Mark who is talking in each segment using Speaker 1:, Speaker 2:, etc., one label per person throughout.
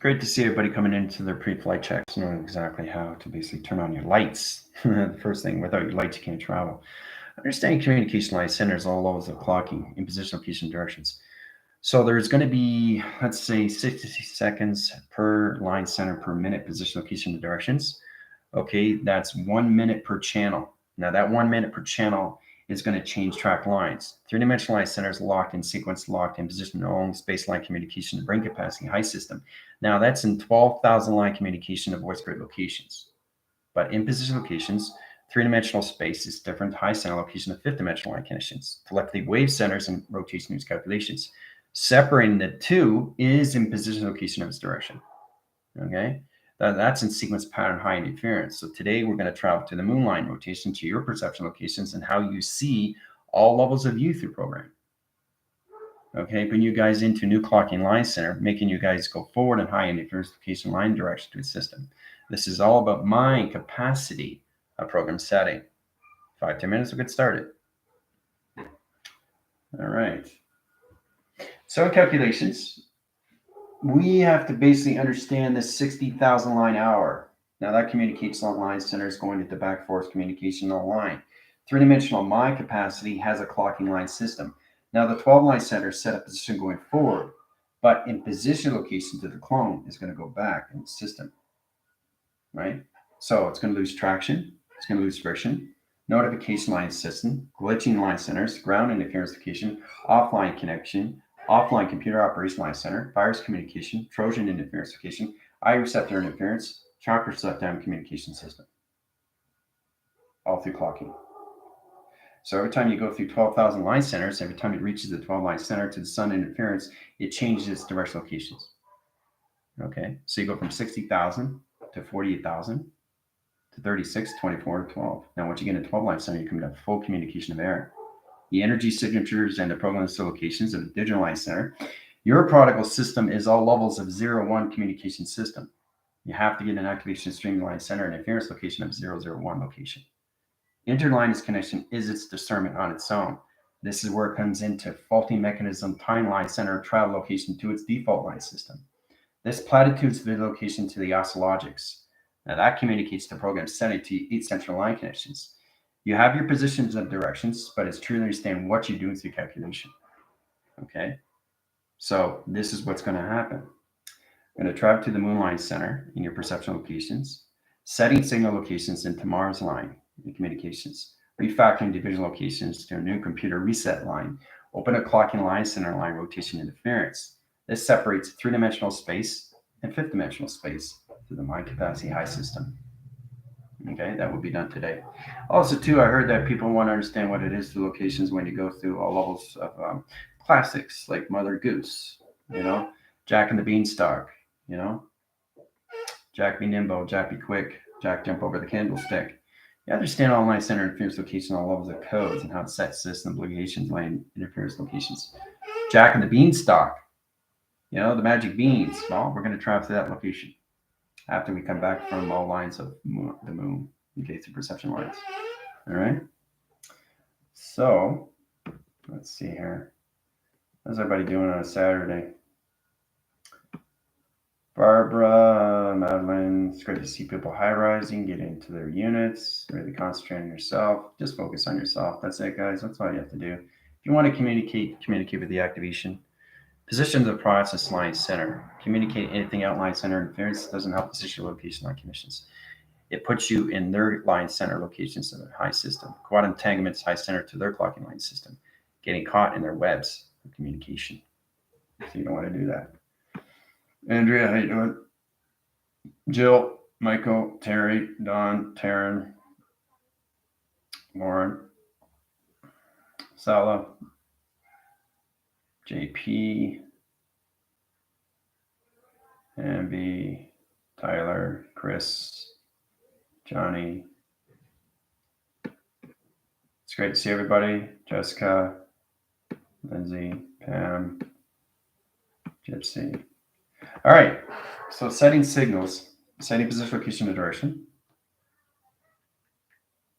Speaker 1: Great to see everybody coming into their pre-flight checks, knowing exactly how to basically turn on your lights. The first thing, without your lights, you can't travel. Understanding communication line centers, all levels of clocking in position, location, directions. So there's going to be, let's say, 60 seconds per line center per minute, position, location, and directions. Okay, that's 1 minute per channel. Now that 1 minute per channel is going to change track lines. Three-dimensional line centers locked in sequence, locked in position, only space line communication, brain capacity, high system. Now that's in 12,000 line communication of voice grid locations. But in position locations, three-dimensional space is different. High center location of fifth-dimensional line connections. Telepathy wave centers and rotation news calculations. Separating the two is in position location of its direction. Okay, that's in sequence pattern high interference. So today we're going to travel to the moon line rotation, to your perception locations, and how you see all levels of view through program. Okay, bring you guys into new clocking line center, making you guys go forward in high interference location line direction to the system. This is all about mind capacity of program setting. 5-10 minutes, we'll get started. All right. So in calculations, we have to basically understand this 60,000 line hour. Now that communicates on line centers going into back force communication on line. Three-dimensional mind capacity has a clocking line system. Now the 12 line center set up position going forward, but in position location to the clone is going to go back in the system, right? So it's going to lose traction, it's going to lose friction, notification line system, glitching line centers, ground interference location, offline connection, offline computer operation line center, virus communication, Trojan interference location, eye receptor interference, chakra shutdown communication system, all through clocking. So every time you go through 12,000 line centers, every time it reaches the 12 line center to the sun interference, it changes its direction locations. Okay, so you go from 60,000 to 48,000 to 36, 24, to 12. Now once you get a 12 line center, you come to full communication of air. The energy signatures and the program locations of the digital line center. Your protocol system is all levels of 0-1 communication system. You have to get an activation streamline center and interference location of 0-0-1 location. Interline connection is its discernment on its own. This is where it comes into faulty mechanism time line center travel location to its default line system. This platitudes the location to the oscillogics. Now that communicates the program setting to each central line connections. You have your positions and directions, but it's truly understand what you're doing through calculation. Okay, so this is what's going to happen. I'm going to travel to the moon line center in your perception locations, setting signal locations into Mars line in communications, refactoring division locations to a new computer reset line, open a clocking line center line rotation interference. This separates three-dimensional space and fifth-dimensional space to the mind capacity high system. Okay, that will be done today. Also, too, I heard that people want to understand what it is to locations when you go through all levels of classics like Mother Goose, Jack and the Beanstalk, Jack be nimble, Jack be quick, Jack jump over the candlestick. You understand all line center interference locations, all levels of codes, and how to set system obligations, line interference locations. Jack and the Beanstalk, the magic beans. Well, we're going to travel to that location after we come back from all lines of the moon, okay, through perception lines. All right. So let's see here. How's everybody doing on a Saturday? Barbara, Madeline, it's great to see people high rising, get into their units, really concentrate on yourself. Just focus on yourself. That's it, guys. That's all you have to do. If you want to communicate with the activation. Position the process line center. Communicate anything out line center interference doesn't help position location line conditions. It puts you in their line center locations of their high system. Quad entanglements high center to their clocking line system. Getting caught in their webs of communication. So you don't want to do that. Andrea, how you doing? Jill, Michael, Terry, Don, Taryn, Lauren, Sala, JP, Amby, Tyler, Chris, Johnny. It's great to see everybody. Jessica, Lindsay, Pam, Gypsy. All right, so setting signals, setting position, location, and direction.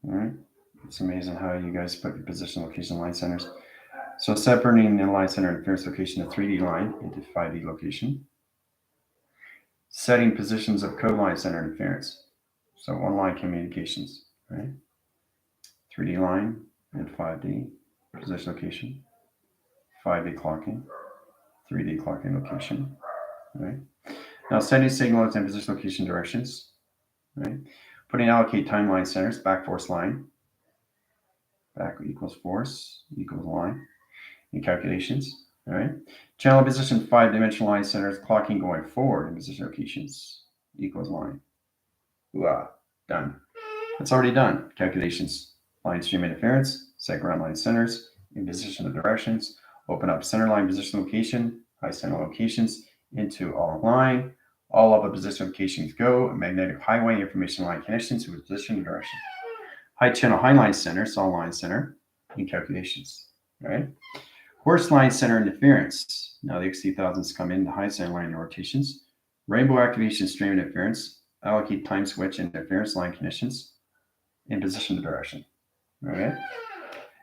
Speaker 1: All right, it's amazing how you guys put your position, location, line centers. So separating the line center interference location to 3D line into 5D location. Setting positions of code line center interference. So one line communications, right? 3D line and 5D position location, 5D clocking, 3D clocking location, right? Now sending signals and position location directions, right? Putting allocate timeline centers, back force line, back equals force equals line, in calculations, all right? Channel position 5-dimensional line centers, clocking going forward in position locations equals line. Ooh, done. That's already done. Calculations, line stream interference, set ground line centers, in position of directions, open up center line position location, high center locations into all line, all of the position locations go, magnetic highway information line connections with position and direction. High channel high line center, all line center, in calculations, right? Horse line center interference. Now the XT1000s come in the high center line rotations. Rainbow activation stream interference, allocate time switch interference line conditions, in position direction. Okay.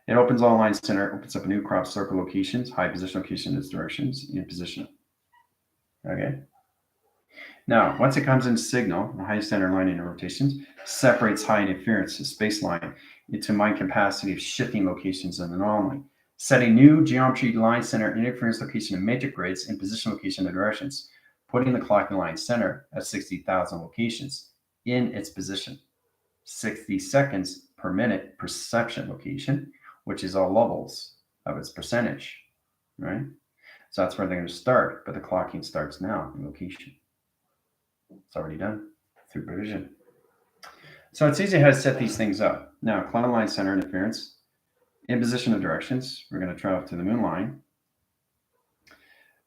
Speaker 1: It opens all line center, opens up a new crop circle locations, high position location is directions, in position. Okay. Now, once it comes in signal, the high center line in rotations separates high interference to space line into mind capacity of shifting locations and anomaly, setting new geometry line center interference location and matrix grids in position location and directions, putting the clocking line center at 60,000 locations in its position. 60 seconds per minute perception location, which is all levels of its percentage, right? So that's where they're going to start, but the clocking starts now in location. It's already done through provision. So it's easy how to set these things up. Now, cloud line center interference in position of directions. We're going to travel to the moon line.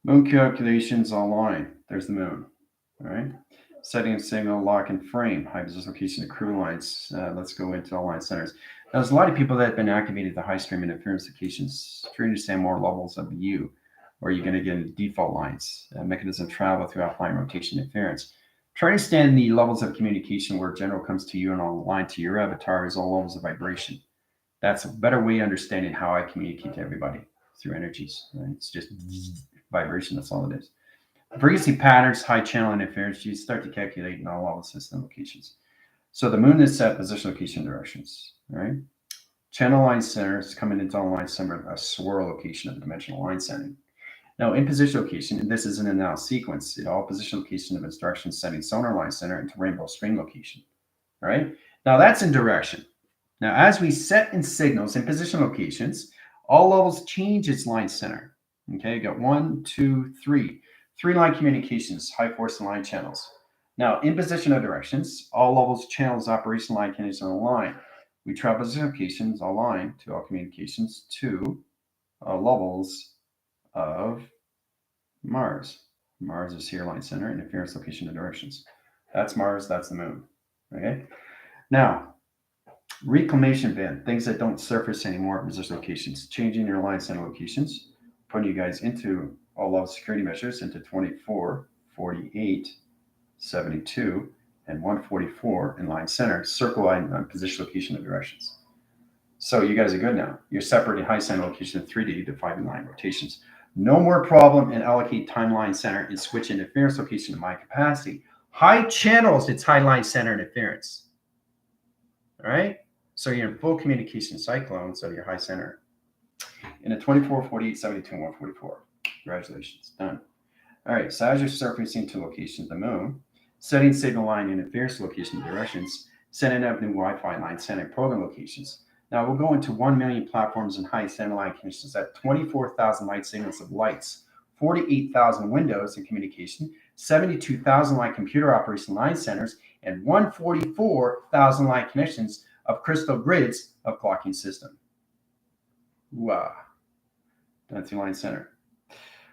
Speaker 1: Moon calculations all line. There's the moon. All right. Setting signal, lock, and frame. High position location of crew lines. Let's go into all line centers. Now, there's a lot of people that have been activated the high stream interference locations to understand more levels of the U, where you're going to get into default lines, mechanism of travel through offline rotation interference. Try to understand the levels of communication where general comes to you and all line to your avatar is all levels of vibration. That's a better way of understanding how I communicate to everybody through energies. Right? It's just vibration. That's all it is. Frequency patterns, high channel interference, you start to calculate in all level system locations. So the moon is set position location directions. Right? Channel line centers coming into all line center, a swirl location of dimensional line setting. Now, in position location, and this is in and out sequence, in all position location of its direction setting sonar line center into rainbow stream location. All right. Now that's in direction. Now, as we set in signals in position locations, all levels change its line center. Okay, you got 1, 2, 3. 3 line communications, high force line channels. Now, in position of directions, all levels, channels, operation line conditions on the line. We travel position locations, all line to all communications to levels of Mars. Mars is here, line center, interference location and directions. That's Mars, that's the moon. Okay. Now, reclamation band, things that don't surface anymore at position locations, changing your line center locations, putting you guys into all level security measures into 24, 48, 72, and 144 in line center, circle line on position location and directions. So you guys are good now. You're separating high center location in 3D to 5 and 9 rotations. No more problem in allocate timeline center and switch interference location to my capacity. High channels, it's high line center interference. All right. So you're in full communication cyclone, so your high center. In a 24, 48, 72, and 144. Congratulations. Done. All right. So as you're surfacing to location, the moon, setting signal line interference location directions, setting up new Wi-Fi line center program locations. Now we'll go into 1 million platforms and high center line conditions at 24,000 light signals of lights, 48,000 windows in communication, 72,000 light computer operation line centers, and 144,000 light connections of crystal grids of clocking system. Wow. That's your line center.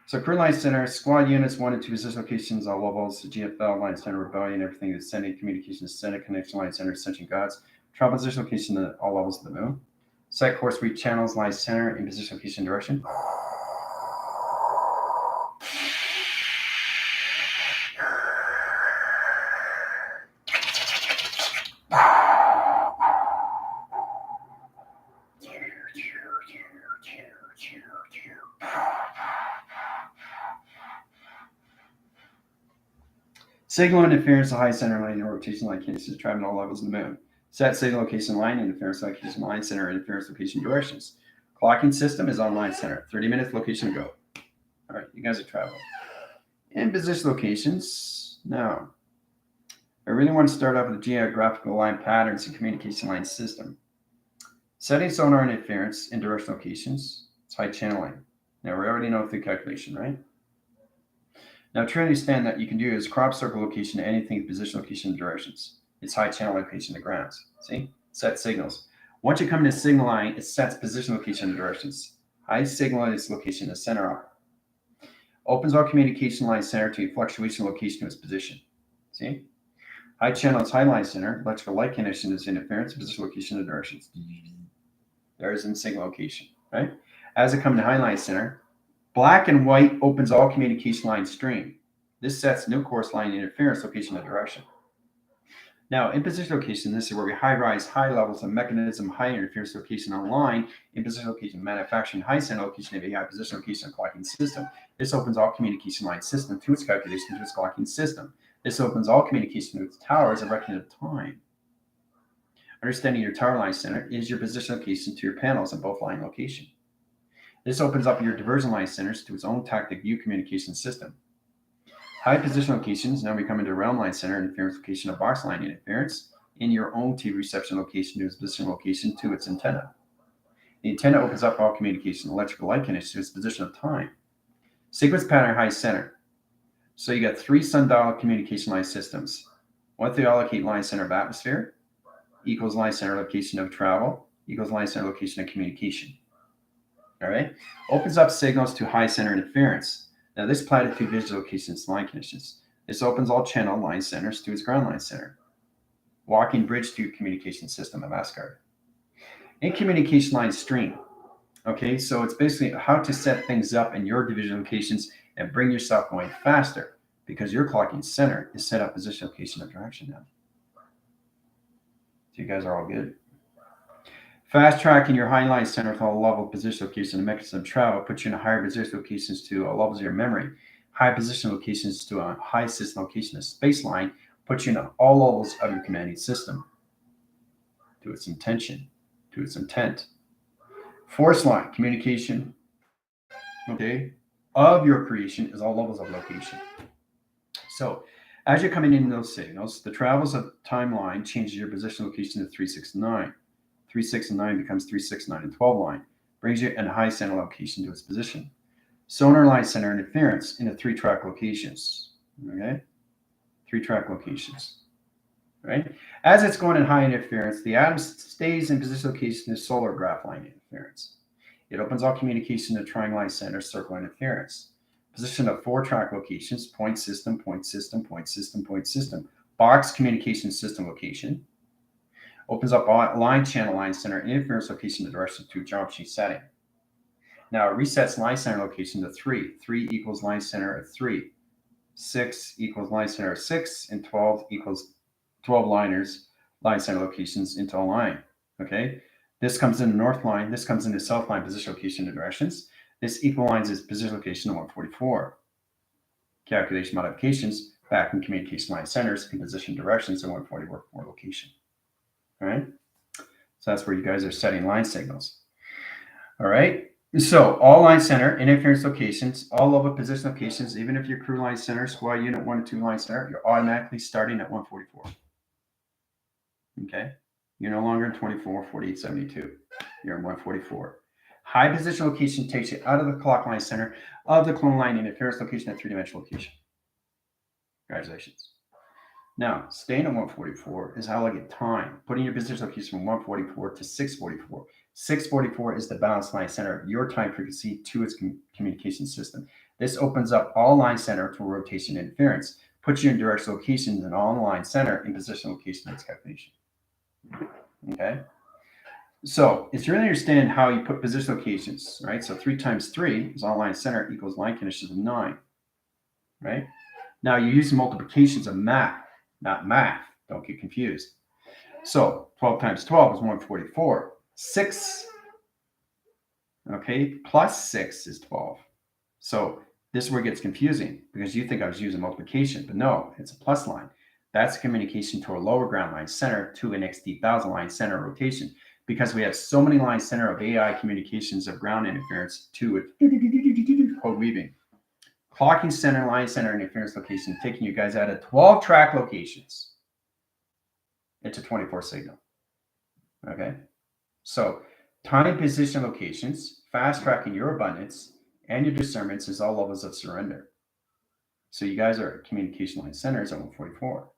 Speaker 1: So crew line center, squad units, 1 and 2 position locations, all levels, GFL, line center, rebellion, everything that's sending communications, center, connection, line center, ascension gods. Travel position location at all levels of the moon. Set course read channels, line center, in position location direction. Signal interference, the high center line and rotation line conditions traveling all levels of the moon. Set signal location line interference location line center interference location directions. Clocking system is on line center. 30 minutes location go. All right, you guys are traveling. And position locations. Now, I really want to start off with the geographical line patterns and communication line system. Setting sonar interference in direction locations. It's high channeling. Now, we already know through calculation, right? Now, to understand that you can do is crop circle location to anything position location and directions. It's high channel location to grounds. See? Set signals. Once you come into signal line, it sets position location and directions. High signal its location to center up. Opens all communication line center to fluctuation location to its position. See? High channel is high line center. Electrical light connection is interference, position location and directions. There's in signal location, right? As it comes to high line center, black and white opens all communication line stream. This sets new course line interference location and direction. Now, in position location, this is where we high rise, high levels of mechanism, high interference location on line, in position location, manufacturing, high center location, of a high position location and clocking system. This opens all communication line system to its calculation to its clocking system. This opens all communication to its towers and reckoning of time. Understanding your tower line center is your position location to your panels in both line location. This opens up your diversion line centers to its own tactic view communication system. High position locations now become into realm line center interference location of box line interference in your own TV reception location to its position location to its antenna. The antenna opens up all communication electrical light connection to its position of time. Sequence pattern high center. So you got 3 sundial communication line systems. 1 to allocate line center of atmosphere equals line center location of travel equals line center location of communication. All right. Opens up signals to high center interference. Now this platitude visual locations line conditions. This opens all channel line centers to its ground line center. Walking bridge to communication system of Asgard. In communication line stream. Okay, so it's basically how to set things up in your division locations and bring yourself going faster because your clocking center is set up position location of direction now. So you guys are all good. Fast tracking your high line center with all level position location and mechanism of travel puts you in higher position locations to levels of your memory. High position locations to a high system location of space line puts you in all levels of your commanding system to its intention, to its intent. Force line communication, okay, of your creation is all levels of location. So as you're coming in those signals, the travels of timeline changes your position location to 3, 6, 9. 3, 6, and 9 becomes 3, 6, 9, and 12 line. Brings you in a high center location to its position. Sonar line center interference into 3-track locations. Okay? 3-track locations. Right? As it's going in high interference, the atom stays in position location to solar graph line interference. It opens all communication to triangle line center circle interference. Position of 4-track locations, point system, point system, point system, point system. Box communication system location. Opens up line channel line center interference location to direction to geometry setting. Now it resets line center location to 3. 3 equals line center of 3. 6 equals line center of 6, and 12 equals 12 liners, line center locations into a line. Okay, this comes in the north line, this comes into south line position location to directions. This equalizes its position location to 144. Calculation modifications back in communication line centers in position directions to 144 location. All right, so that's where you guys are setting line signals. All right, so all line center interference locations, all level position locations, even if your crew line center, squad unit 1 and 2 line center, you're automatically starting at 144. Okay, you're no longer in 24, 48, 72. You're in 144. High position location takes you out of the clock line center of the clone line interference location at 3-dimensional location. Congratulations. Now, staying at 144 is how I get time. Putting your position location from 144 to 644. 644 is the balance line center of your time frequency to its communication system. This opens up all line center to rotation interference. Puts you in direct locations and all line center in position location of its calculation. Okay? So it's really understand how you put position locations, right? So 3 times 3 is all line center equals line conditions of 9, right? Now you use multiplications of math, not math. Don't get confused. So 12 times 12 is 144. 6, okay, plus 6 is 12. So This is where it gets confusing because you think I was using multiplication, but no, it's a plus line. That's communication to a lower ground line center to an XD1000 line center rotation, because we have so many line center of AI communications of ground interference to it, code weaving. Clocking center, line center interference location, taking you guys out of 12 track locations into 24 signal. Okay, so time, position, locations, fast tracking your abundance and your discernments is all levels of surrender. So you guys are communication line centers at 144.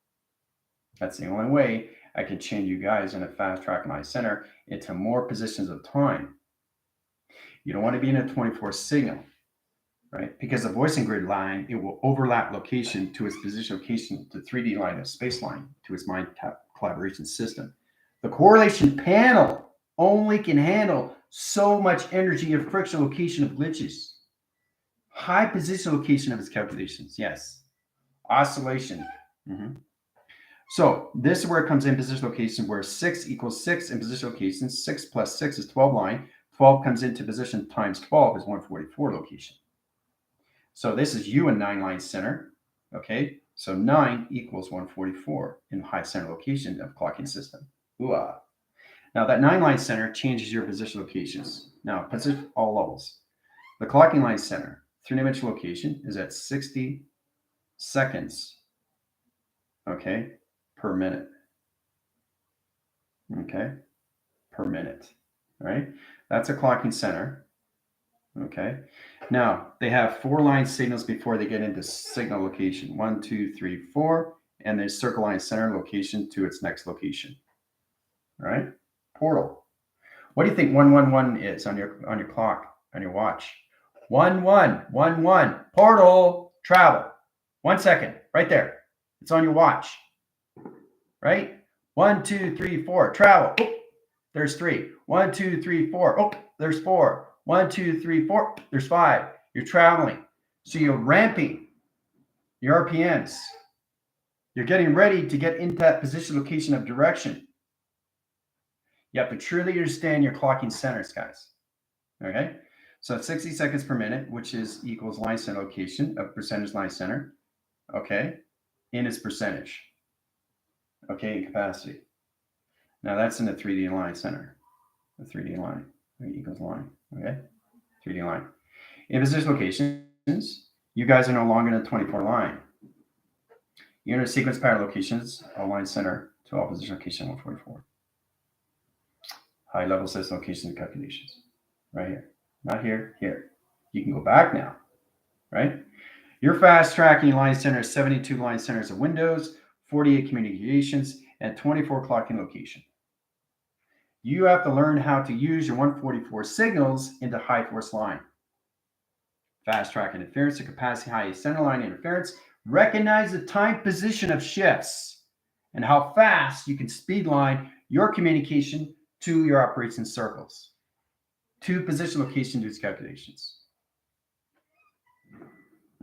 Speaker 1: That's the only way I can change you guys in a fast track line center into more positions of time. You don't want to be in a 24 signal, right? Because the voicing grid line, it will overlap location to its position location to 3D line of space line to its mind collaboration system. The correlation panel only can handle so much energy of friction location of glitches. High position location of its calculations, yes. Oscillation. So this is where it comes in position location, where 6 equals 6 in position location. 6 plus 6 is 12 line. 12 comes into position times 12 is 144 location. So this is U in 9 line center. Okay, so 9 equals 144 in high center location of clocking system. Ooh-ah. Now that 9 line center changes your position locations. Now position all levels. The clocking line center, 3-dimensional location, is at 60 seconds, okay, per minute. Okay, per minute, right? That's a clocking center. Okay, now they have 4 line signals before they get into signal location. 1, 2, 3, 4, and there's circle line center location to its next location. All right, portal. What do you think 111 is on your clock, on your watch? 1111 portal travel. 1 second, right there. It's on your watch, right? 1, 2, 3, 4 travel. Oh, there's 3. 1, 2, 3, 4. Oh, there's 4. 1, 2, 3, 4. There's 5. You're traveling, so you're ramping your RPMs. You're getting ready to get into that position location of direction. You have to truly understand your clocking centers, guys. Okay. So 60 seconds per minute, which is equals line center location of percentage line center, okay, in its percentage, okay, in capacity. Now that's in the 3D line center, the 3D line equals line, okay, 3D line. In position locations, you guys are no longer in the 24 line. You're in a sequence pattern locations, a line center to all position location 144. High level system location calculations, right here. Not here, here. You can go back now, right? Your fast tracking line center is 72 line centers of Windows, 48 communications, and 24 clocking location. You have to learn how to use your 144 signals into high force line. Fast track interference to capacity high center line interference. Recognize the time position of shifts and how fast you can speed line your communication to your operation circles. To position location to its calculations.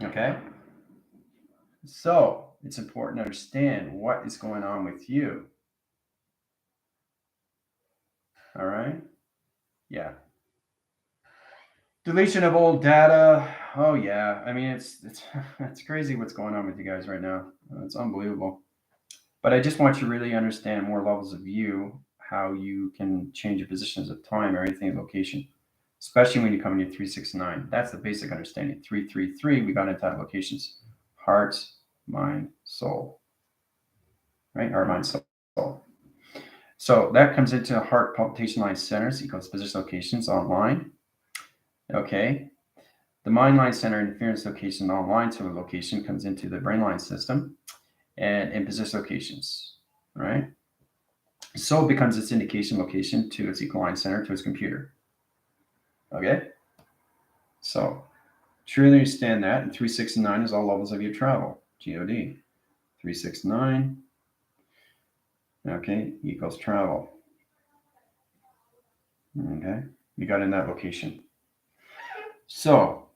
Speaker 1: Okay, so it's important to understand what is going on with you. All right, yeah. Deletion of old data. Oh yeah, I mean it's crazy what's going on with you guys right now. It's unbelievable. But I just want you to really understand more levels of view, how you can change your positions of time or anything location. Especially when you come into 369. That's the basic understanding. 333, we got into that locations. Heart, mind, soul. Right? Heart, mind, soul. So that comes into heart palpitation line centers equals position locations online. Okay. The mind line center interference location online to a location comes into the brain line system and in position locations. Right? Soul becomes its indication location to its equal line center to its computer. Okay, so truly understand that. And 369 is all levels of your travel. GOD. 369, okay, equals travel. Okay, you got in that location. So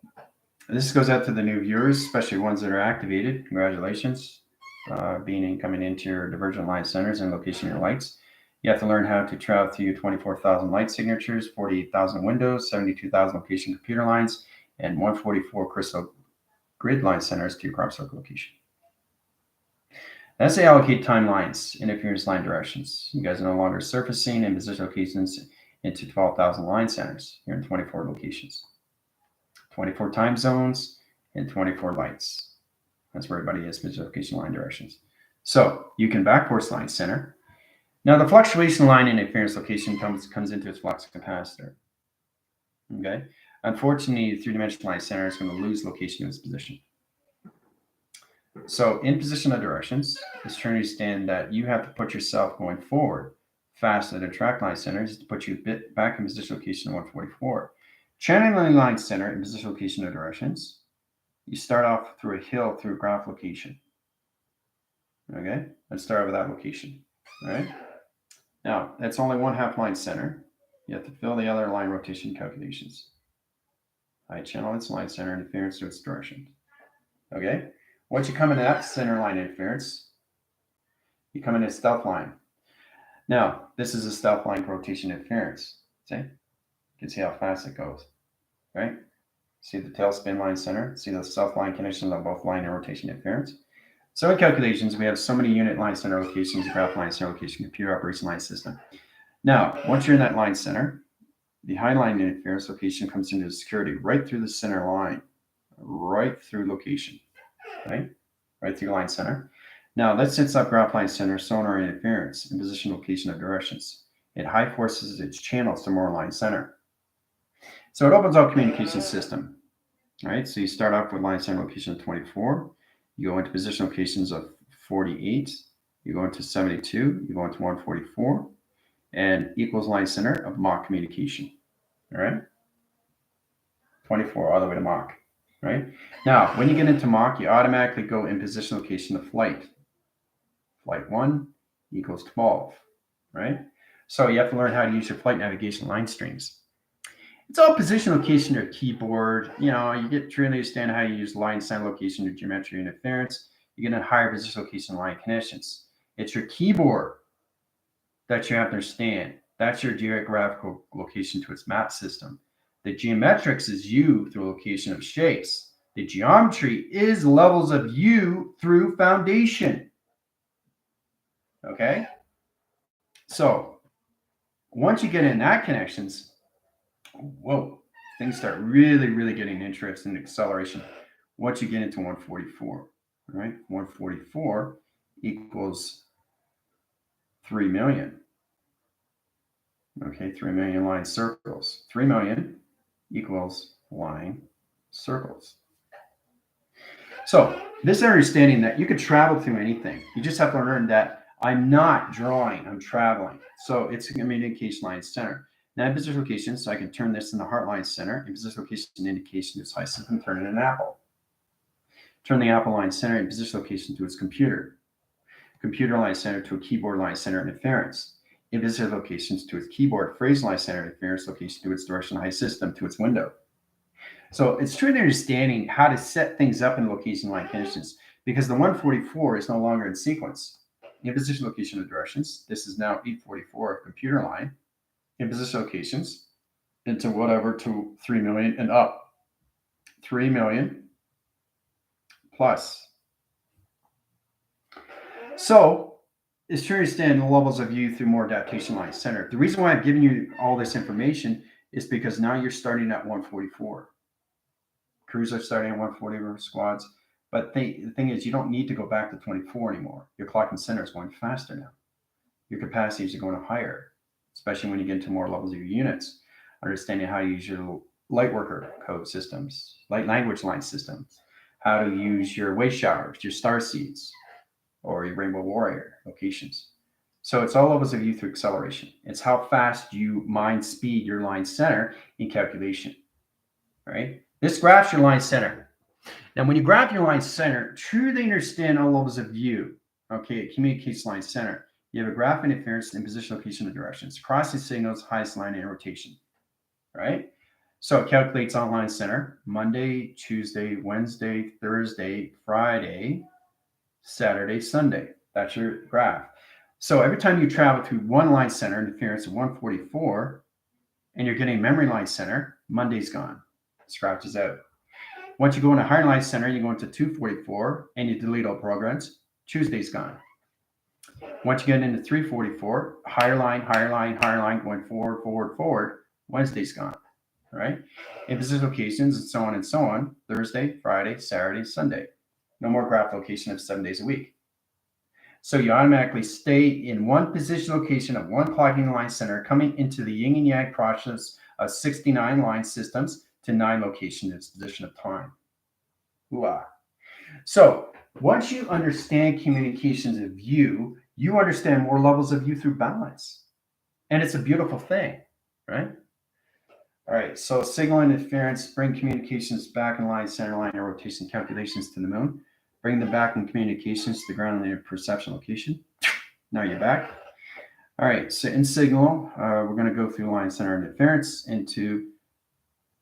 Speaker 1: this goes out to the new viewers, especially ones that are activated. Congratulations, coming into your divergent line centers and location your lights. You have to learn how to travel through 24,000 light signatures, 48,000 windows, 72,000 location computer lines, and 144 crystal grid line centers to your crop circle location. As they allocate timelines, interference line directions, you guys are no longer surfacing and position locations into 12,000 line centers. You're in 24 locations, 24 time zones, and 24 lights. That's where everybody is, position location line directions. So you can backforce line center. Now the fluctuation line interference location comes into its flux capacitor. Okay. Unfortunately, the three-dimensional line center is going to lose location of its position. So in position of directions, it's trying to understand that you have to put yourself going forward faster than track line centers to put you a bit back in position location 144. Channeling line center in position location of directions, you start off through a hill through a graph location. Okay, let's start with that location. All right. Now that's only one half line center. You have to fill the other line rotation calculations. I channel its line center interference to its direction. Okay. Once you come into that center line interference, you come into stealth line. Now, this is a stealth line rotation interference. See? You can see how fast it goes, right? See the tailspin line center? See the stealth line connections on both line and rotation interference? So in calculations, we have so many unit line center locations, graph line center location, computer operation line system. Now, once you're in that line center, the high line interference location comes into security right through the center line, right through location. Right through line center. Now let's set up graph line center sonar interference in position location of directions. It high forces its channels to more line center. So it opens up communication system. Right. So you start off with line center location of 24. You go into position locations of 48. You go into 72. You go into 144, and equals line center of Mach communication. All right. 24 all the way to Mach. Right? Now, when you get into Mach, you automatically go in position location of flight. Flight 1 equals 12, right? So you have to learn how to use your flight navigation line streams. It's all position location or keyboard. You know, you get to really understand how you use line center location or geometry interference. You get a higher position location line connections. It's your keyboard that you have to understand. That's your geographical location to its map system. The geometrics is you through location of shapes. The geometry is levels of you through foundation. Okay? So once you get in that connections, whoa, things start really, really getting interesting acceleration. Once you get into 144, right? 144 equals 3 million. Okay, 3 million line circles. 3 million equals line circles. So this understanding that you could travel through anything, you just have to learn that I'm not drawing, I'm traveling. So it's a communication line center. Now in position location, so I can turn this in the heart line center. In position location indication to its high system, turn it in an apple. Turn the apple line center in position location to its computer. Computer line center to a keyboard line center interference. In position locations to its keyboard phrase line center interference location to its direction high system to its window. So it's truly understanding how to set things up in location line conditions, because the 144 is no longer in sequence. In position location of directions, this is now 844 of computer line. In position locations into whatever to 3 million and up. 3 million plus. So it's to understand the levels of you through more adaptation line center. The reason why I've given you all this information is because now you're starting at 144. Crews are starting at 140 squads. But the thing is, you don't need to go back to 24 anymore. Your clock and center is going faster now. Your capacities are going higher, especially when you get into more levels of your units. Understanding how to use your light worker code systems, light language line systems, how to use your wave showers, your star seeds, or your rainbow warrior locations. So it's all levels of you through acceleration. It's how fast you mind speed your line center in calculation, right? This graphs your line center. Now, when you graph your line center, truly understand all levels of view. Okay, it communicates line center. You have a graph interference in position, location, and directions. Crossing signals, highest line and rotation, right? So it calculates on line center, Monday, Tuesday, Wednesday, Thursday, Friday, Saturday, Sunday. That's your graph. So every time you travel through one line center interference of 144, and you're getting memory line center, Monday's gone. Scratches out. Once you go into higher line center, you go into 244 and you delete all programs. Tuesday's gone. Once you get into 344, higher line, going forward, forward, forward, Wednesday's gone. All right. In position locations and so on and so on, Thursday, Friday, Saturday, Sunday. No more graph location of 7 days a week. So you automatically stay in one position location of one clocking line center, coming into the yin and yang process of 69 line systems to 9 locations in position of time. Ooh-ah. So once you understand communications of you, you understand more levels of you through balance. And it's a beautiful thing, right? All right, so signal interference, bring communications back in line, center line, and rotation calculations to the moon. Bring them back in communications to the ground in your perception location. Now you're back. All right, so in signal, we're going to go through line center interference into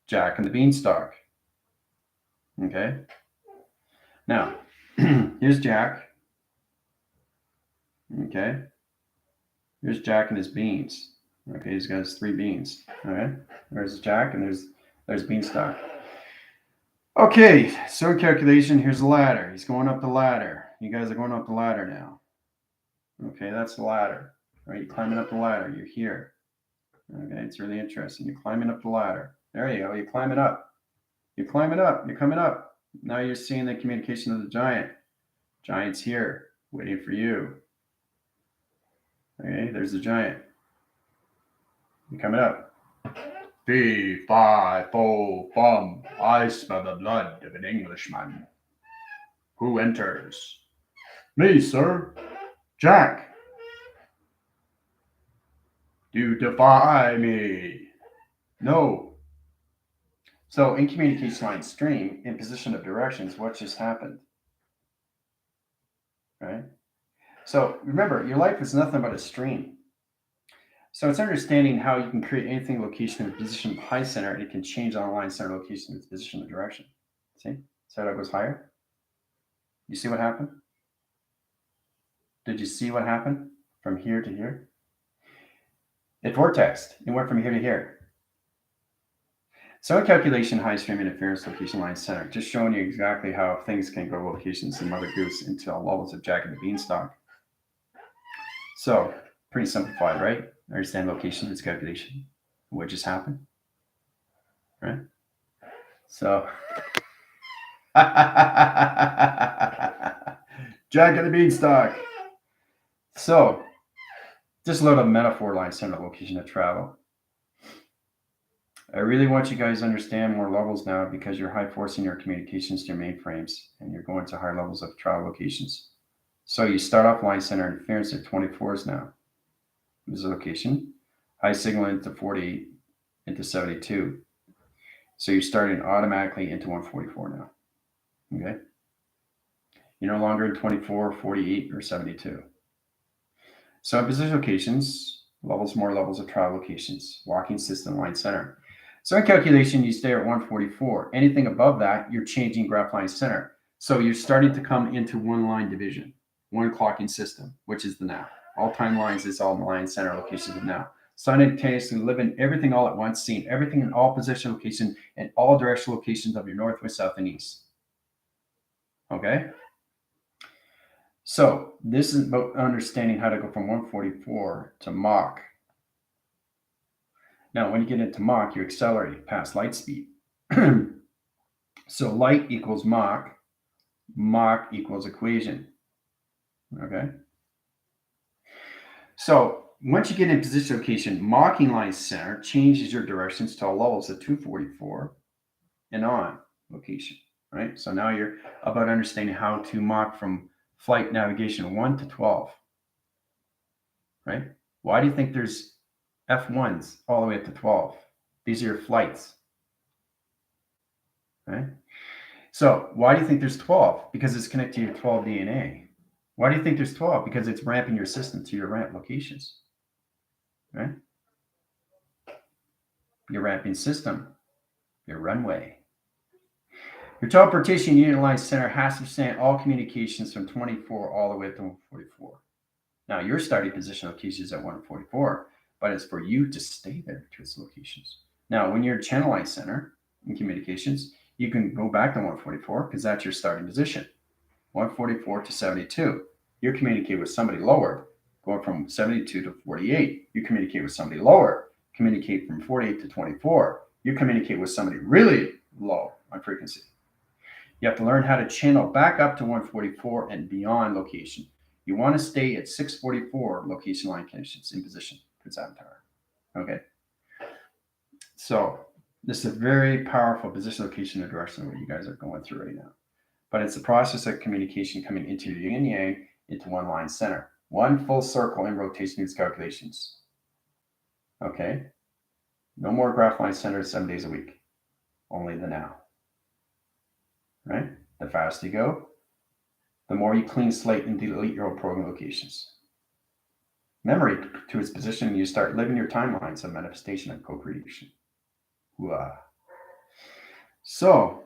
Speaker 1: Jack and the Beanstalk. Okay. Now, here's Jack. Okay. Here's Jack and his beans. Okay, he's got his 3 beans. All right. There's Jack and there's Beanstalk. Okay, so calculation, here's the ladder. He's going up the ladder. You guys are going up the ladder now. Okay, that's the ladder. All right, you're climbing up the ladder. You're here. Okay, it's really interesting. You're climbing up the ladder. There you go. You're climbing up. You're climbing up. You're coming up. Now you're seeing the communication of the giant. Giant's here, waiting for you. Okay, there's the giant. You're coming up. Fee, fi, fo, fum. I smell the blood of an Englishman. Who enters? Me, sir. Jack. You defy me. No. So in communication line stream, in position of directions, what just happened? Right? So remember, your life is nothing but a stream. So it's understanding how you can create anything location in position of high center, and it can change on line center location its position of direction. See? So that goes higher. You see what happened? Did you see what happened from here to here? It vortexed. It went from here to here. So in calculation, high stream interference, location line center, just showing you exactly how things can go locations in Mother Goose into levels of Jack and the Beanstalk. So pretty simplified, right? Understand location is calculation. What just happened? Right? So Jack and the Beanstalk. So just a little metaphor line center location of travel. I really want you guys to understand more levels now because you're high forcing your communications to your mainframes and you're going to higher levels of travel locations. So you start off line center interference at 24s now. This is a location. High signal into 48 into 72. So you're starting automatically into 144 now. Okay? You're no longer in 24, 48, or 72. So in position locations, more levels of travel locations, walking system, line center. So in calculation, you stay at 144. Anything above that, you're changing graph line center. So you're starting to come into one line division, one clocking system, which is the now. All time lines is all line center locations of now. Simultaneously living everything all at once, seeing everything in all position location and all direction locations of your north, west, south, and east. Okay? So this is about understanding how to go from 144 to Mach. Now, when you get into Mach, you accelerate past light speed. So light equals Mach. Mach equals equation. Okay? So once you get in position location, Maching line center changes your directions to all levels of 244 and on location, right? So now you're about understanding how to Mach from flight navigation 1 to 12, right? Why do you think there's F1s all the way up to 12? These are your flights, right? So why do you think there's 12? Because it's connected to your 12 DNA. Why do you think there's 12? Because it's ramping your system to your ramp locations, right? Your ramping system, your runway. Your teleportation unit line center has to understand all communications from 24 all the way up to 144. Now, your starting position location is at 144, but it's for you to stay there to its locations. Now, when you're channel line center in communications, You can go back to 144 because that's your starting position. 144 to 72. You communicate with somebody lower, going from 72 to 48. You communicate with somebody lower, communicate from 48 to 24. You communicate with somebody really low on frequency. You have to learn how to channel back up to 144 and beyond location. You want to stay at 644 location line connections in position for Avatar. Okay. So this is a very powerful position, location, and direction what you guys are going through right now. But it's the process of communication coming into your yin and yang into one line center. One full circle in rotation needs calculations. Okay. No more graph line centers 7 days a week. Only the now. Right? The faster you go, the more you clean slate and delete your old program locations. Memory to its position, you start living your timelines of manifestation and co-creation. Wow. So,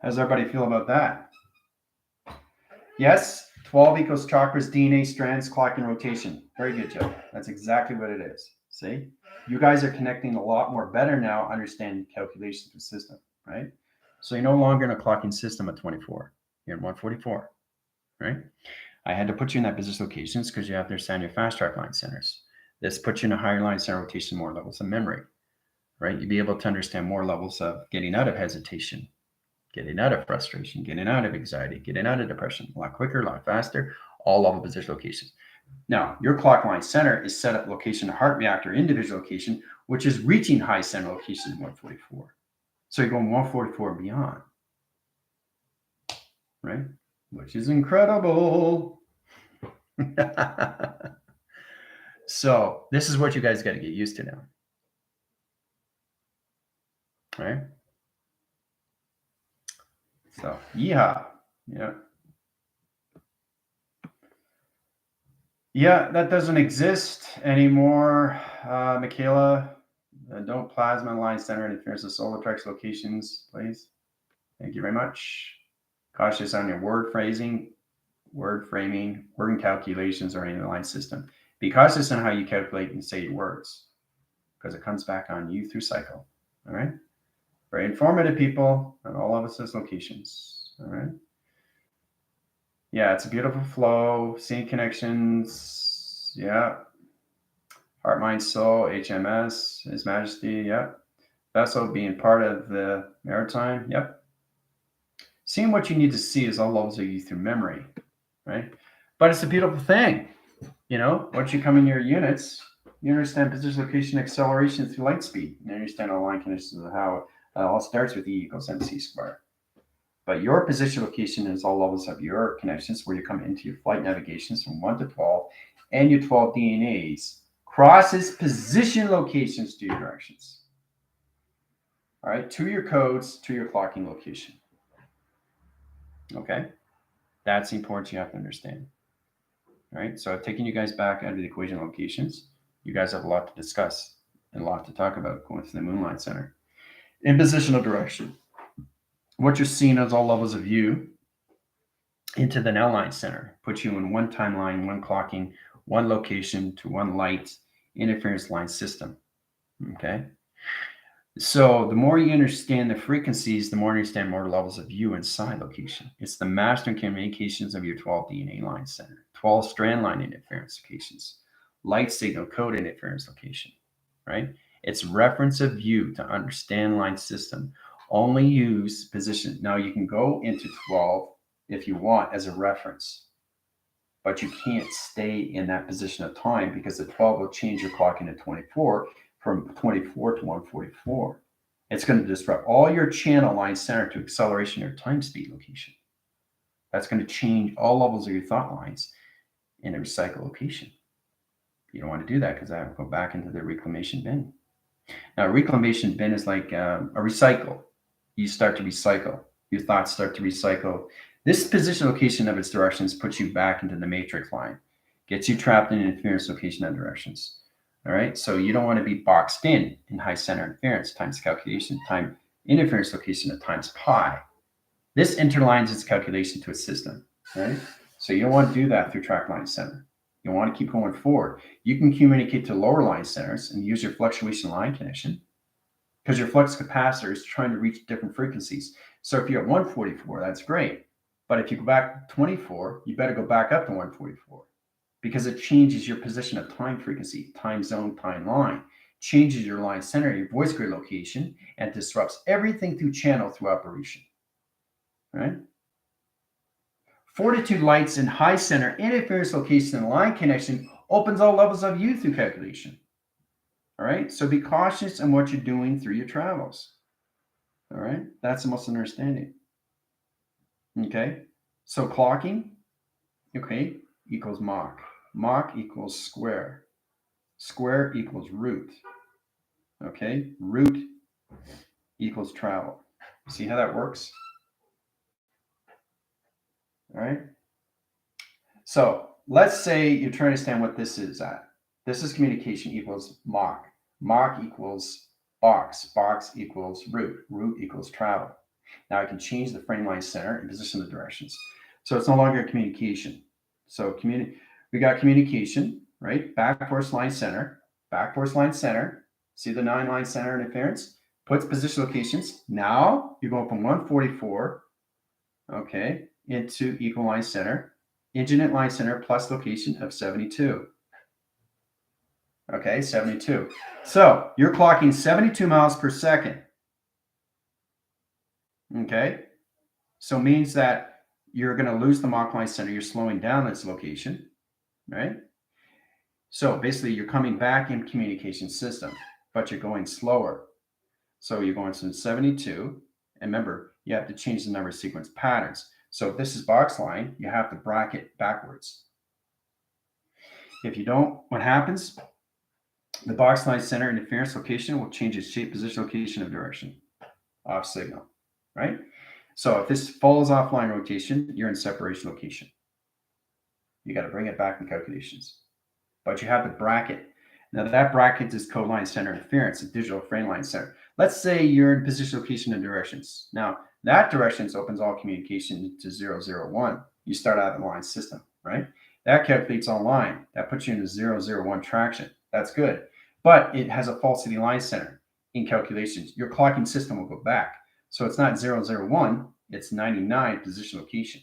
Speaker 1: how does everybody feel about that? Yes, 12 equals chakras, DNA, strands, clock, and rotation. Very good, Joe. That's exactly what it is. See? You guys are connecting a lot more better now, understanding calculations of the system, right? So you're no longer in a clocking system at 24. You're in 144, right? I had to put you in that business locations because you have to understand your fast track line centers. This puts you in a higher line center rotation, more levels of memory, right? You'll be able to understand more levels of getting out of hesitation, getting out of frustration, getting out of anxiety, getting out of depression, a lot quicker, a lot faster, all level position locations. Now, your clock line center is set up location heart reactor individual location, which is reaching high center location 144. So you're going 144 and beyond, right? Which is incredible. So this is what you guys got to get used to now. All right? So, yeah. Yeah, that doesn't exist anymore, Michaela. Don't plasma line center interference with solar tracks locations, please. Thank you very much. Cautious on your word phrasing, word framing, word calculations, or any of the line system. Be cautious on how you calculate and say your words, because it comes back on you through cycle. All right? Very informative, people, on all of us as locations. All right? Yeah, it's a beautiful flow, seeing connections. Yeah. Heart, mind, soul, HMS, His Majesty. Yep. Vessel being part of the maritime. Yep. Seeing what you need to see is all levels of you through memory, right? But it's a beautiful thing. Once you come in your units, you understand position, location, acceleration through light speed. You understand all line conditions of how it all starts with E equals MC squared. But your position location is all levels of your connections where you come into your flight navigations from 1 to 12 and your 12 DNAs crosses position locations to your directions. All right, to your codes, to your clocking location. Okay, that's important you have to understand. All right, so I've taken you guys back out of the equation locations. You guys have a lot to discuss and a lot to talk about going to the Moonlight Center. In positional direction, what you're seeing is all levels of you into the Now Line Center. Put you in one timeline, one clocking, one location to one light interference line system. Okay. So the more you understand the frequencies, the more you understand more levels of you inside location. It's the master communications of your 12 DNA line center, 12 strand line interference locations, light signal code interference location, right? It's reference of you to understand line system. Only use position. Now you can go into 12 if you want as a reference, but you can't stay in that position of time because the 12 will change your clock into 24 from 24 to 144. It's going to disrupt all your channel line center to acceleration or time speed location. That's going to change all levels of your thought lines in a recycle location. You don't want to do that because I have to go back into the reclamation bin. Now, a reclamation bin is like a recycle. You start to recycle. Your thoughts start to recycle. This position location of its directions puts you back into the matrix line, gets you trapped in interference location of directions. All right, so you don't want to be boxed in high center interference times calculation time interference location at times pi. This interlines its calculation to a system, right? So you don't want to do that through track line center. You want to keep going forward. You can communicate to lower line centers and use your fluctuation line connection, because your flux capacitor is trying to reach different frequencies. So if you're at 144, that's great. But if you go back to 24, you better go back up to 144 because it changes your position of time frequency, time zone, time line, changes your line center, your voice grid location, and disrupts everything through channel through operation. Right? Fortitude lights in high center interference location and line connection opens all levels of U through calculation. All right, so be cautious in what you're doing through your travels. All right, that's the most understanding. Okay, so clocking, okay, equals Mach. Mach equals square. Square equals root. Okay, root equals travel. See how that works? All right. So let's say you're trying to understand what this is at. This is communication equals Mach. Mach equals box. Box equals root. Root equals travel. Now I can change the frame line center and position the directions. So it's no longer a communication. So we got communication, right? Back force line center. Back force line center. See the 9 line center interference? Puts position locations. Now you're going from 144, okay, into equal line center. Infinite line center plus location of 72. Okay, 72. So you're clocking 72 miles per second. Okay, so means that you're going to lose the Mach line center. You're slowing down its location, right? So basically, you're coming back in communication system, but you're going slower. So you're going from 72, and remember, you have to change the number sequence patterns. So if this is box line, you have to bracket backwards. If you don't, what happens? The box line center interference location will change its shape, position, location, of direction. Off signal, right? So if this falls off line rotation, you're in separation location. You got to bring it back in calculations. But you have the bracket. Now that bracket is code line center interference, a digital frame line center. Let's say you're in position, location, and directions. Now that directions opens all communication to 001. You start out of the line system, right? That calculates all line. That puts you in the 001 traction. That's good. But it has a falsity line center in calculations. Your clocking system will go back. So it's not 001, it's 99 position location.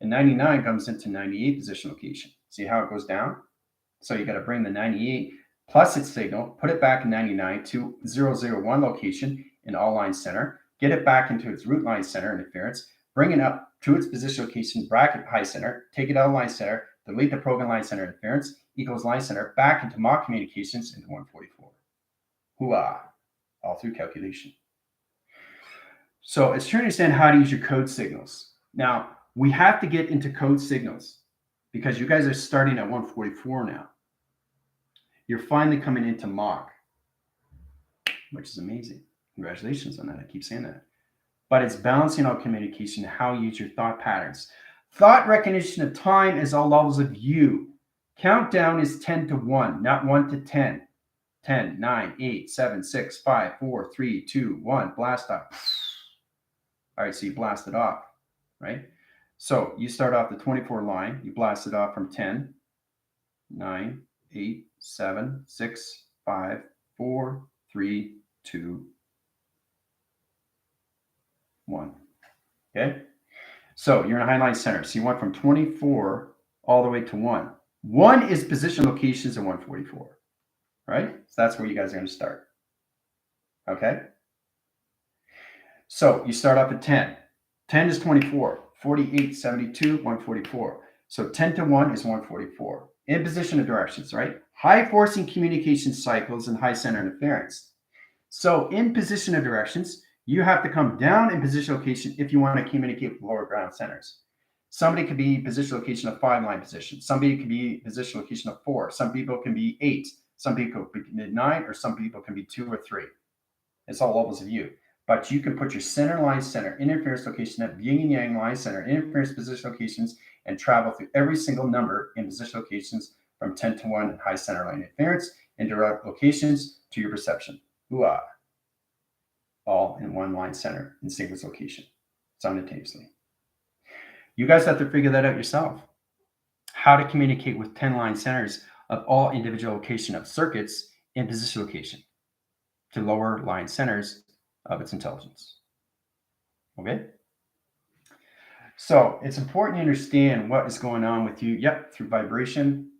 Speaker 1: And 99 comes into 98 position location. See how it goes down? So you got to bring the 98 plus its signal, put it back in 99 to 001 location in all line center, get it back into its root line center interference, bring it up to its position location, bracket high center, take it out of line center, delete the program line center interference, equals line center, back into Mach communications into 144. Hooah! All through calculation. So it's trying to understand how to use your code signals. Now, we have to get into code signals because you guys are starting at 144 now. You're finally coming into Mach, which is amazing. Congratulations on that. I keep saying that. But it's balancing out communication, how you use your thought patterns. Thought recognition of time is all levels of U. Countdown is 10 to 1, not 1 to 10. 10, 9, 8, 7, 6, 5, 4, 3, 2, 1. Blast off. All right, so you blast it off, right? So you start off the 24 line. You blast it off from 10, 9, 8, 7, 6, 5, 4, 3, 2, 1. Okay? So you're in a high line center. So you went from 24 all the way to 1. 1 is position locations in 144. Right? So that's where you guys are going to start. Okay? So you start off at 10. 10 is 24. 48, 72, 144. So 10 to 1 is 144. In position of directions, right? High forcing communication cycles and high center interference. So in position of directions, you have to come down in position location if you want to communicate with lower ground centers. Somebody could be position location of 5 line position. Somebody could be position location of 4. Some people can be 8. Some people can be 9, or some people can be 2 or 3. It's all levels of U. But you can put your center line center interference location at yin and yang line center interference position locations and travel through every single number in position locations from 10 to 1 high center line interference and direct locations to your perception. Hooah! All in one line center in sequence location simultaneously. You guys have to figure that out yourself. How to communicate with 10 line centers of all individual location of circuits in position location. to lower line centers of its intelligence. Okay? So it's important to understand what is going on with you. Yep, through vibration.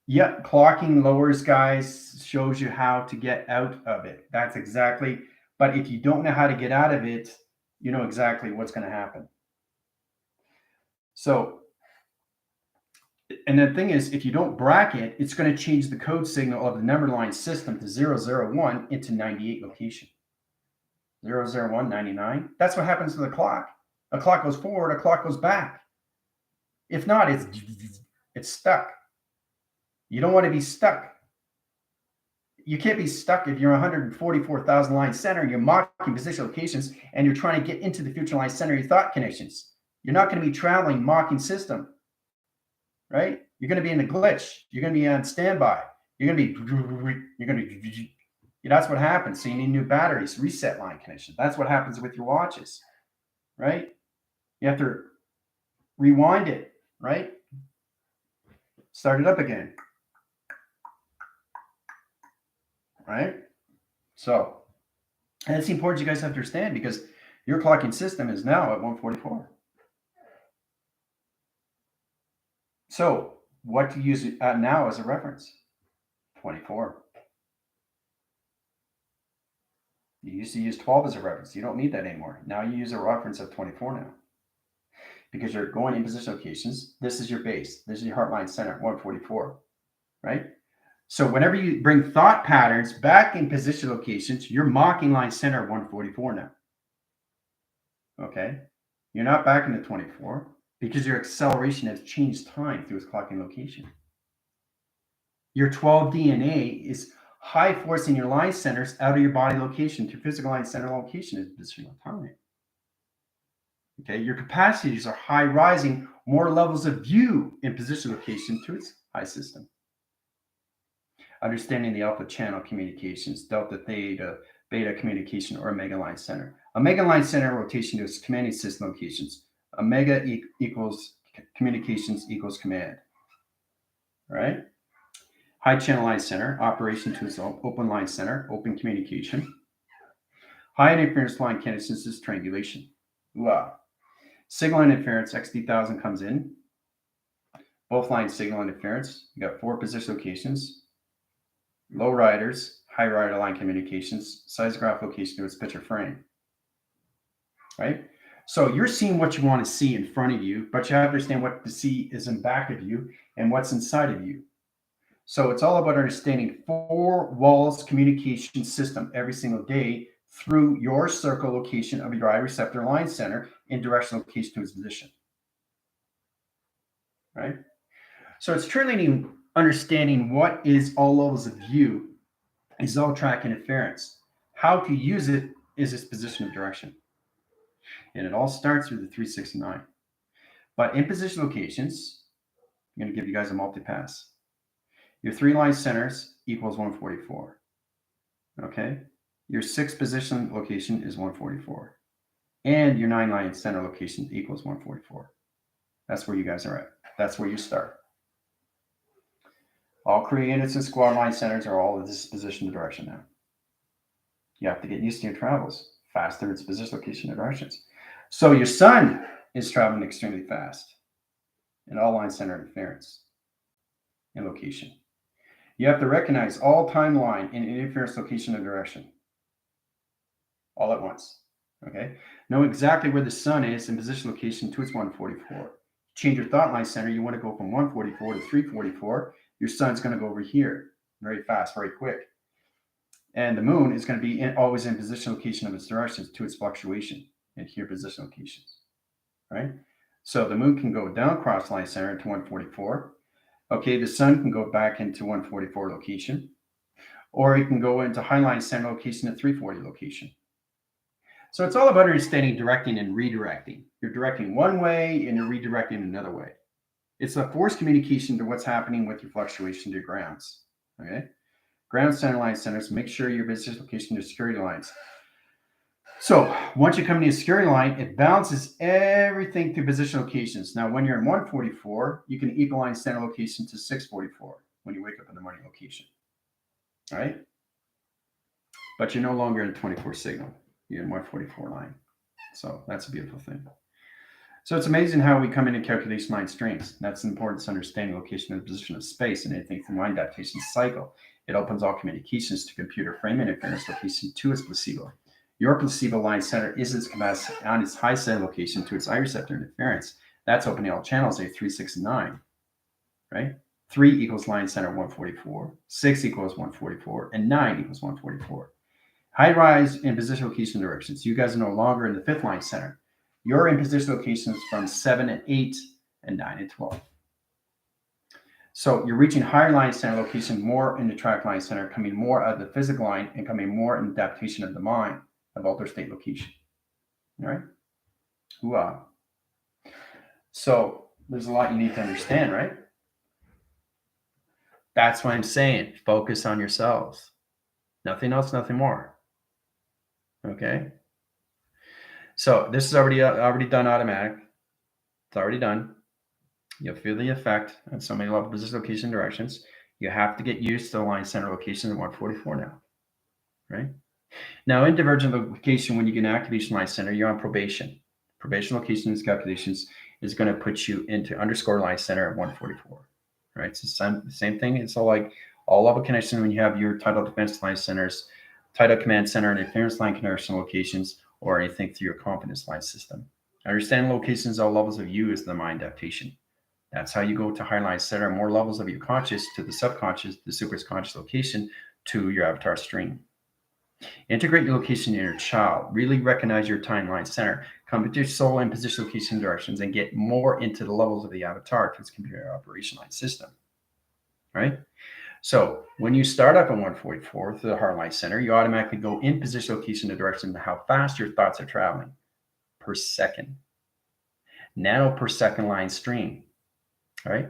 Speaker 1: Yep, clocking lowers, guys, shows you how to get out of it. That's exactly. But if you don't know how to get out of it, you know exactly what's going to happen. So, and the thing is, if you don't bracket, it's going to change the code signal of the number line system to 001 into 98 location. 001, 99. That's what happens to the clock. A clock goes forward, a clock goes back. If not, it's stuck. You don't want to be stuck. You can't be stuck if you're 144,000 line center and you're mocking position locations and you're trying to get into the future line center of your thought connections. You're not going to be traveling mocking system, right? You're going to be in a glitch. You're going to be on standby. You're going to be, that's what happens. So you need new batteries, reset line connection. That's what happens with your watches, right? You have to rewind it, right? Start it up again. Right? So, and it's important you guys have to understand because your clocking system is now at 144. So, what do you use it at now as a reference? 24. You used to use 12 as a reference. You don't need that anymore. Now you use a reference of 24 now. Because you're going in position locations. This is your base. This is your heartline center, 144. Right? So whenever you bring thought patterns back in position locations, you're mocking line center 144 now. Okay? You're not back in the 24 because your acceleration has changed time through its clocking location. Your 12 DNA is high forcing your line centers out of your body location to physical line center location is positional time. Okay? Your capacities are high rising more levels of view in position location to its high system. Understanding the alpha channel communications, delta, theta, beta communication, or omega line center. Omega line center rotation to its commanding system locations. Omega equals communications equals command. All right? High channel line center, operation to its open line center, open communication. High interference line connections is triangulation. Wow. Signal interference, XD1000 comes in. Both lines signal interference. You got 4 position locations. Low riders, high rider line communications, seismograph location to its picture frame. Right? So you're seeing what you want to see in front of you, but you have to understand what to see is in back of you and what's inside of you. So it's all about understanding 4 walls communication system every single day through your circle location of your eye receptor line center in directional location to its position. Right? So it's truly understanding what is all levels of view is all track interference. How to use it is its position of direction. And it all starts with the 369. But in position locations, I'm going to give you guys a multi-pass. Your 3 line centers equals 144. Okay? Your 6 position location is 144. And your 9 line center location equals 144. That's where you guys are at. That's where you start. All crew units and squad line centers are all in this position of direction now. You have to get used to your travels. Faster its position location and directions. So your sun is traveling extremely fast in all line center interference and location. You have to recognize all timeline in interference location and direction all at once. Okay? Know exactly where the sun is in position location to its 144. Change your thought line center. You want to go from 144 to 344. Your sun's going to go over here very fast, very quick. And the moon is going to be always in position location of its directions to its fluctuation in here position locations, right? So the moon can go down cross line center into 144. Okay, the sun can go back into 144 location, or it can go into high line center location at 340 location. So it's all about understanding directing and redirecting. You're directing one way and you're redirecting another way. It's a forced communication to what's happening with your fluctuation to your grounds. Okay, ground center line centers. Make sure your position location to security lines. So once you come to a security line, it balances everything through position locations. Now, when you're in 144, you can equalize center location to 644 when you wake up in the morning location. All right. but you're no longer in a 24 signal. You're in 144 line. So that's a beautiful thing. So it's amazing how we come in and calculation line strings. That's important to understanding location and position of space in anything from line adaptation cycle. It opens all communications to computer frame interference location to its placebo. Your placebo line center is its capacity on its high side location to its I receptor interference. That's opening all channels A3, 6, and 9, right? 3 equals line center 144, 6 equals 144, and 9 equals 144. High rise in position location directions. You guys are no longer in the 5th line center. You're in position locations from 7 and 8 and 9 and 12. So you're reaching higher line center location more in the track line center, coming more out of the physical line and coming more in adaptation of the mind of alter state location. All right? Wow. So there's a lot you need to understand, right? That's what I'm saying. Focus on yourselves. Nothing else, nothing more. Okay? So this is already done automatic. It's already done. You'll feel the effect on so many level position location directions. You have to get used to the line center location at 144 now, right? Now in divergent location, when you get an activation line center, you're on probation. Probation locations calculations is going to put you into underscore line center at 144, right? It's the same thing. It's all like all level connection when you have your title defense line centers, title command center and interference line connection locations, or anything through your confidence line system. Understand locations, all levels of you is the mind adaptation. That's how you go to higher line center, more levels of your conscious to the subconscious, the superconscious location to your avatar stream. Integrate your location in your child. Really recognize your timeline center. Come to your soul and position location directions and get more into the levels of the avatar to its computer operation line system. Right? So when you start up in 144 through the heart line center, you automatically go in position location the direction to how fast your thoughts are traveling per second. Nano per second line stream. All right.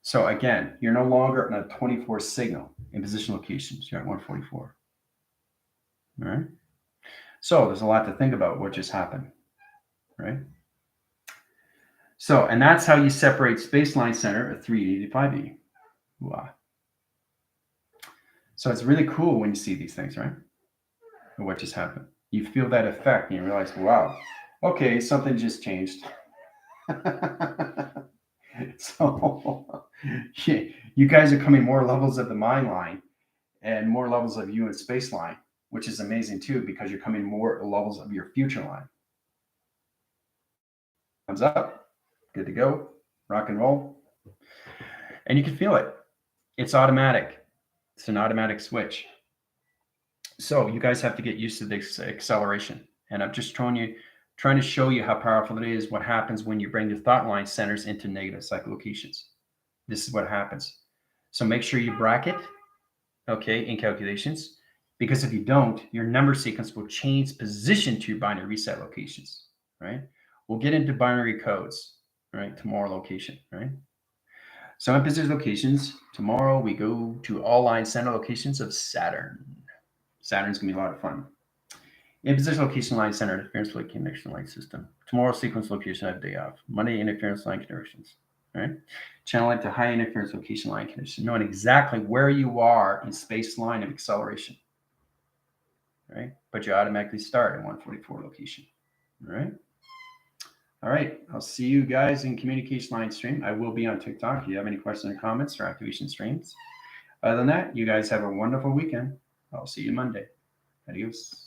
Speaker 1: So again, you're no longer in a 24 signal in position locations. You're at 144. All right. So there's a lot to think about what just happened, right? So, and that's how you separate space line center at 3E to 5E. Wow. So it's really cool when you see these things, right? And what just happened. You feel that effect and you realize, wow, okay, something just changed. So yeah, you guys are coming more levels of the mind line and more levels of you in space line, which is amazing too, because you're coming more levels of your future line. Thumbs up, good to go, rock and roll. And you can feel it. It's automatic. It's an automatic switch. So you guys have to get used to this acceleration. And I'm just trying to show you how powerful it is, what happens when you bring your thought line centers into negative cycle locations. This is what happens. So make sure you bracket, okay, in calculations, because if you don't, your number sequence will change position to your binary reset locations, right? We'll get into binary codes, right, tomorrow location, right? So in position locations, tomorrow we go to all line center locations of Saturn. Saturn's gonna be a lot of fun. In position location line center interference line connection line system. Tomorrow sequence location I have day off. Monday interference line connections. Right? Channel line to high interference location line connection. Knowing exactly where you are in space line of acceleration. Right? But you automatically start at 144 location. All right. All right. I'll see you guys in communication line stream. I will be on TikTok. If you have any questions or comments or activation streams. Other than that, you guys have a wonderful weekend. I'll see you Monday. Adios.